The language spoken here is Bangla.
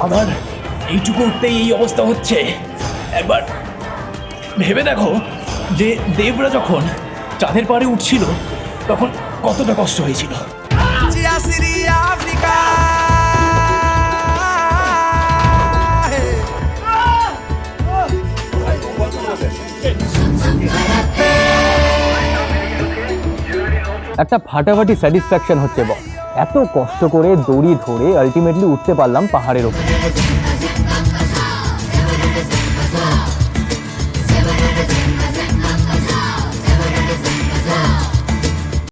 আমার এইটুকু উঠতেই এই অবস্থা হচ্ছে। একবার ভেবে দেখো যে দেবরা যখন চাঁদের পাড়ে উঠছিল তখন কতটা কষ্ট হয়েছিল। একটা ফাটাফাটি স্যাটিসফ্যাকশন হচ্ছে বস, এত কষ্ট করে দড়ি ধরে আলটিমেটলি উঠতে পারলাম পাহাড়ের ওপর।